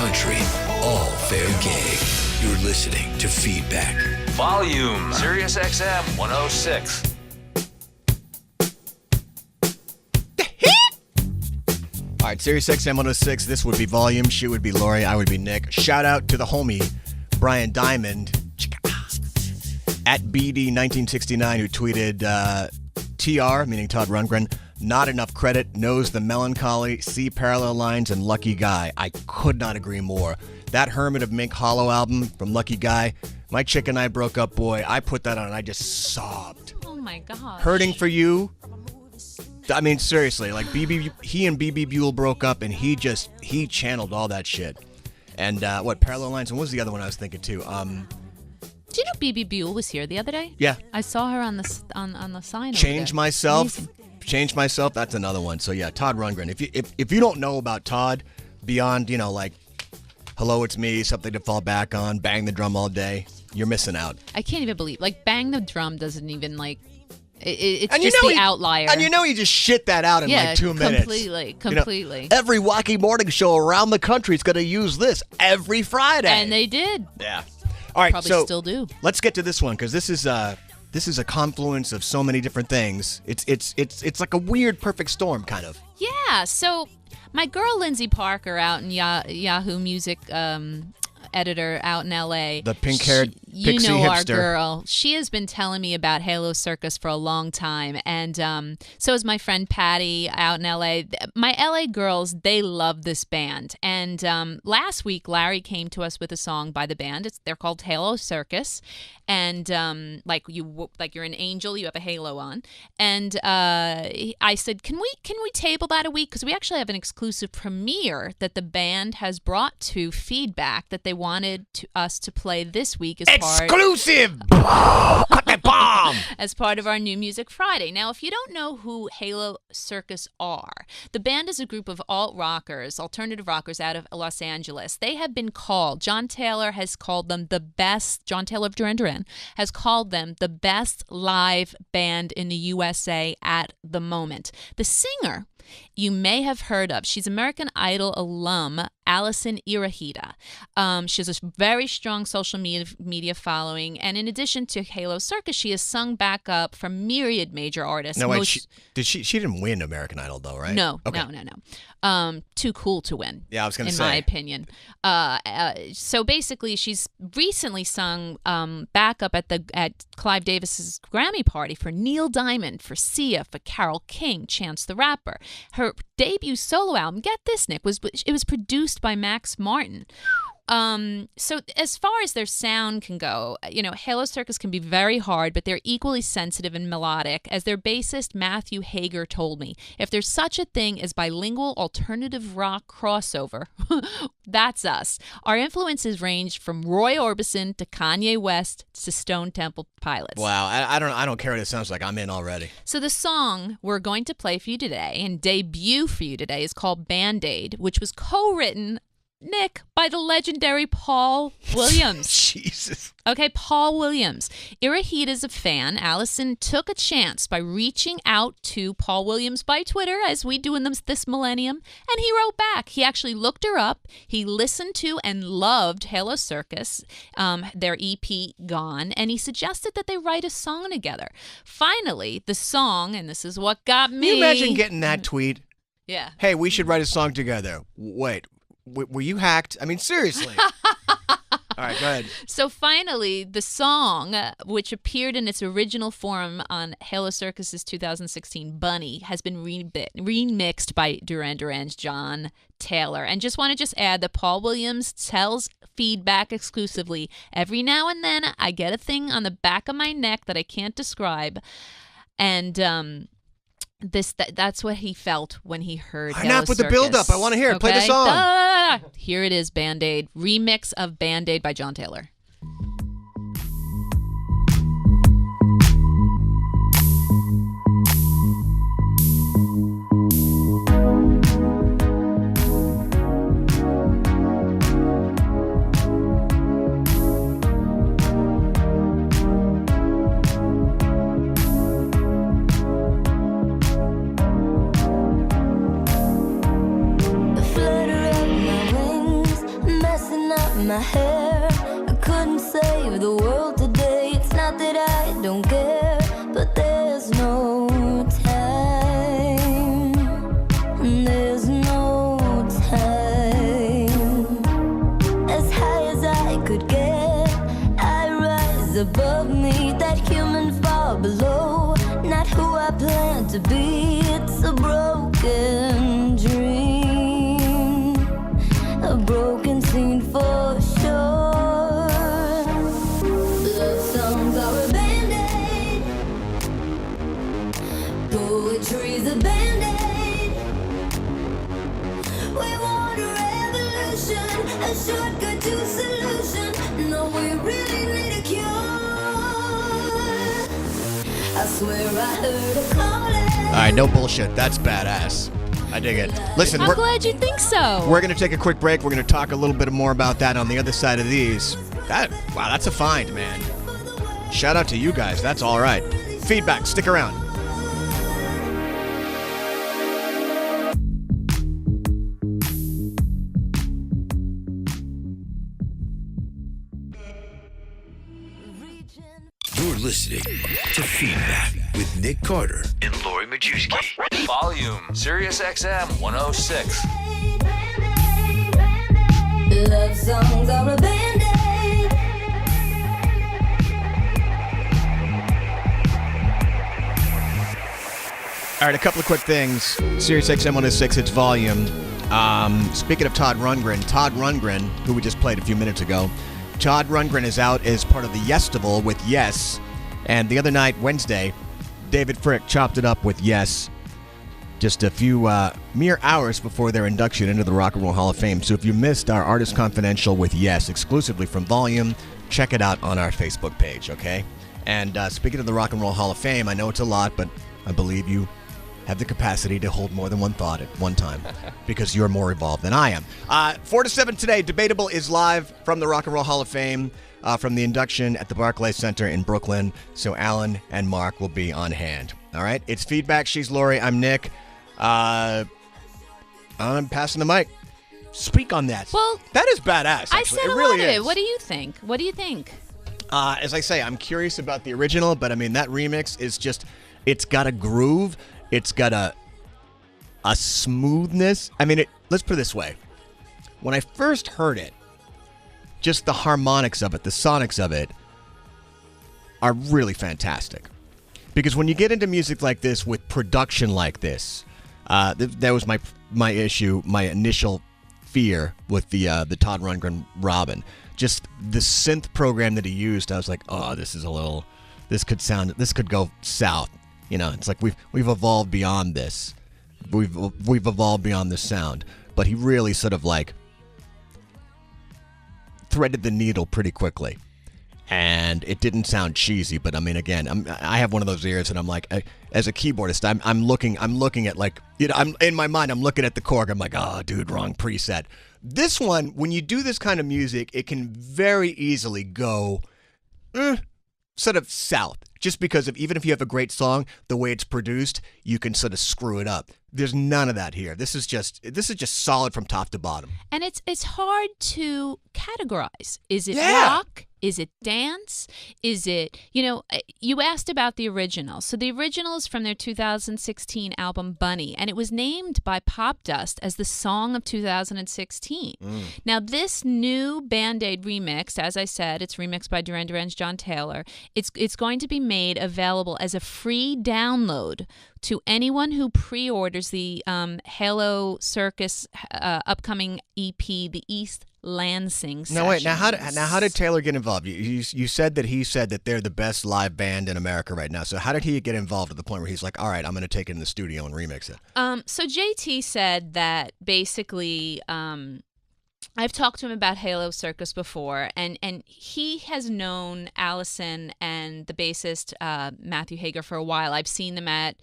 country, all fair game. You're listening to Feedback. Volume, Sirius XM 106. All right, Sirius XM 106. This would be Volume. She would be Lori. I would be Nick. Shout out to the homie, Brian Diamond, at BD1969, who tweeted, TR, meaning Todd Rundgren, not enough credit, knows the melancholy, see parallel lines, and Lucky Guy. I could not agree more. That Hermit of Mink Hollow album from Lucky Guy, my chick and I broke up, boy. I put that on and I just sobbed. Oh my God. Hurting for You. I mean, seriously, like he and BB Buell broke up and he channeled all that shit. And Parallel Lines, and what was the other one I was thinking too? Do you know BB Buell was here the other day? Yeah. I saw her on the sign. Change Myself. Change Myself. That's another one. So yeah, Todd Rundgren. If you don't know about Todd beyond, like Hello, It's Me, Something to Fall Back On, Bang the Drum All Day, you're missing out. I can't even believe Bang the Drum doesn't even it's just the outlier. And he just shit that out in 2 minutes. Completely. Every wacky morning show around the country is going to use this every Friday. And they did. Yeah. All right, Probably still do. Let's get to this one because this is a confluence of so many different things. It's like a weird perfect storm kind of. Yeah. So my girl Lindsay Parker out in Yahoo Music editor out in L.A. The pink-haired pixie hipster. Our girl. She has been telling me about Halo Circus for a long time, and so is my friend Patty out in L.A. My L.A. girls, they love this band, and last week Larry came to us with a song by the band. They're called Halo Circus, and you're an angel, you have a halo on, and I said, can we table that a week because we actually have an exclusive premiere that the band has brought to Feedback that they wanted us to play this week as exclusive. Cut that bomb. As part of our New Music Friday. Now, if you don't know who Halo Circus are, the band is a group of alternative rockers out of Los Angeles. They have been called, John Taylor has called them the best, John Taylor of Duran has called them the best live band in the USA at the moment. The singer you may have heard of. She's American Idol alum, Allison Irahita. She has a very strong social media following, and in addition to Halo Circus, she has sung back up for myriad major artists. No, wait, she didn't win American Idol though, right? No, okay. No. Too cool to win. Yeah, I was going to say. In my opinion. So basically, she's recently sung back up at Clive Davis's Grammy party for Neil Diamond, for Sia, for Carole King, Chance the Rapper. Her debut solo album, get this, Nick, was produced by Max Martin. So as far as their sound can go, Halo Circus can be very hard, but they're equally sensitive and melodic. As their bassist Matthew Hager told me, if there's such a thing as bilingual alternative rock crossover, that's us. Our influences ranged from Roy Orbison to Kanye West to Stone Temple Pilots. Wow, I don't care what it sounds like. I'm in already. So the song we're going to play for you today and debut for you today is called Band-Aid, which was co-written, Nick, by the legendary Paul Williams. Jesus. Okay, Paul Williams. Irahita's a fan. Allison took a chance by reaching out to Paul Williams by Twitter, as we do in this millennium, and he wrote back. He actually looked her up. He listened to and loved Halo Circus, their EP Gone, and he suggested that they write a song together. Finally, the song, and this is what got me. Can you imagine getting that tweet? Yeah. Hey, we should write a song together. Wait. Were you hacked? I mean, seriously. All right, go ahead. So finally, the song, which appeared in its original form on Halo Circus's 2016 Bunny, has been remixed by Duran's John Taylor. And just want to add that Paul Williams tells Feedback exclusively, every now and then I get a thing on the back of my neck that I can't describe. And that's what he felt when he heard Halo Enough with the Circus. build-up. I want to hear it. Okay? Play the song. Here it is, Band-Aid. Remix of Band-Aid by John Taylor. The flutter of my wings in my hair. I couldn't save the world today. It's not that I don't care, but there's no time. There's no time. As high as I could get, I rise above me, that human far below. Not who I plan to be. It's a broken dream, a broken scene for sure. Love songs are a band-aid, poetry's a band-aid. We want a revolution, a shortcut to solution. No, we really need a cure. I swear I heard a calling. All right, no bullshit. That's badass. I dig it. Listen, I'm glad you think so. We're going to take a quick break. We're going to talk a little bit more about that on the other side of these. Wow, that's a find, man. Shout out to you guys. That's all right. Feedback. Stick around. You're listening to Feedback with Nick Carter and Lori Majewski. Volume, Sirius XM 106. Love songs are a band-aid. All right, a couple of quick things. Sirius XM 106, its volume. Speaking of Todd Rundgren, who we just played a few minutes ago, Todd Rundgren is out as part of the Yestival with Yes. And the other night, Wednesday, David Frick chopped it up with Yes just a few mere hours before their induction into the Rock and Roll Hall of Fame. So if you missed our Artist Confidential with Yes, exclusively from Volume, check it out on our Facebook page, okay? And speaking of the Rock and Roll Hall of Fame, I know it's a lot, but I believe you have the capacity to hold more than one thought at one time because you're more evolved than I am. 4 to 7 today, Debatable is live from the Rock and Roll Hall of Fame from the induction at the Barclays Center in Brooklyn. So Alan and Mark will be on hand. All right, it's Feedback. She's Lori. I'm Nick. I'm passing the mic. Speak on that. Well, that is badass. Actually. I said it really lot of is. it. What do you think? What do you think? As I say, I'm curious about the original, but I mean, that remix is just, it's got a groove. It's got a smoothness. I mean, let's put it this way. When I first heard it, just the harmonics of it, the sonics of it, are really fantastic. Because when you get into music like this with production like this, that was my issue, my initial fear with the Todd Rundgren Robin. Just the synth program that he used, I was like, oh, this could go south. You know, it's like we've evolved beyond this. We've evolved beyond this sound. But he really sort of like threaded the needle pretty quickly. And it didn't sound cheesy, but I mean, again, I have one of those ears, and I'm like, as a keyboardist, I'm looking at, like, you know, I'm in my mind, I'm looking at the chord, I'm like, oh, dude, wrong preset. This one, when you do this kind of music, it can very easily go sort of south, just because of, even if you have a great song, the way it's produced, you can sort of screw it up. There's none of that here. This is just solid from top to bottom. And it's hard to categorize. Is it rock? Is it dance? Is it, you asked about the original. So the original is from their 2016 album Bunny, and it was named by Pop Dust as the song of 2016. Now, this new Band-Aid remix, as I said, it's remixed by Duran Duran's John Taylor. It's going to be made available as a free download to anyone who pre-orders the Halo Circus upcoming EP, the East Lansing Sessions. No, wait. Now, how did Taylor get involved? You said that he said that they're the best live band in America right now. So how did he get involved to the point where he's like, all right, I'm going to take it in the studio and remix it? So JT said that basically, I've talked to him about Halo Circus before, and he has known Allison and the bassist Matthew Hager for a while. I've seen them at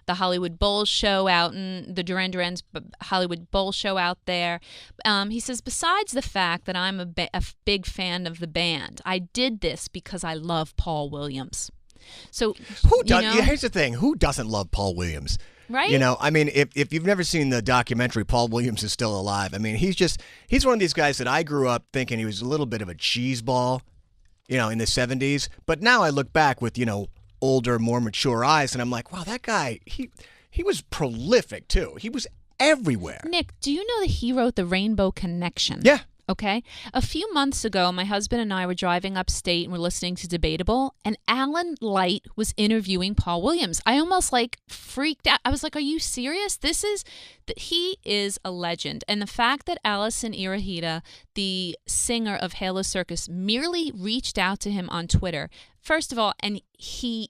the Hollywood Bowl show out in the Duran Duran's Hollywood Bowl show out there. He says, besides the fact that I'm a big fan of the band, I did this because I love Paul Williams. So who does? Here's the thing: who doesn't love Paul Williams? Right? You know, I mean, if you've never seen the documentary, Paul Williams is Still Alive. I mean, he's one of these guys that I grew up thinking he was a little bit of a cheeseball, you know, in the 70s. But now I look back with, you know, older, more mature eyes, and I'm like, wow, that guy, he was prolific, too. He was everywhere. Nick, do you know that he wrote The Rainbow Connection? Yeah. Okay. A few months ago, my husband and I were driving upstate and we're listening to Debatable, and Alan Light was interviewing Paul Williams. I almost like freaked out. I was like, are you serious? He is a legend. And the fact that Alison Irahita, the singer of Halo Circus, merely reached out to him on Twitter, first of all, and he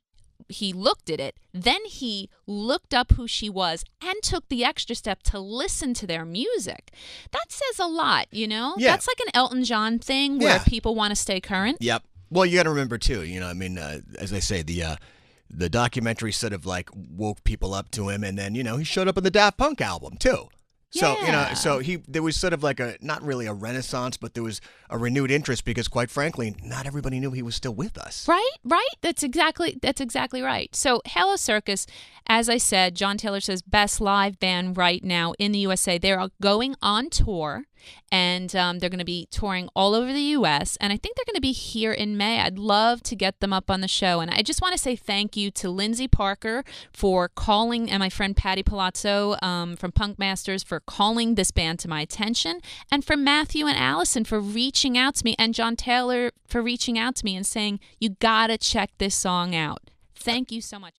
looked at it, then he looked up who she was and took the extra step to listen to their music. That says a lot, you know? Yeah. That's like an Elton John thing where people want to stay current. Yep. Well, you got to remember, too, you know, I mean, as I say, the documentary sort of like woke people up to him, and then, you know, he showed up on the Daft Punk album, too. So, you know, there was sort of like not really a renaissance, but there was a renewed interest because, quite frankly, not everybody knew he was still with us. Right. That's exactly right. So Halo Circus, as I said, John Taylor says best live band right now in the USA. They're going on tour, and they're going to be touring all over the U.S., and I think they're going to be here in May. I'd love to get them up on the show, and I just want to say thank you to Lindsay Parker for calling, and my friend Patty Palazzo from Punk Masters for calling this band to my attention, and for Matthew and Allison for reaching out to me, and John Taylor for reaching out to me and saying, you got to check this song out. Thank you so much.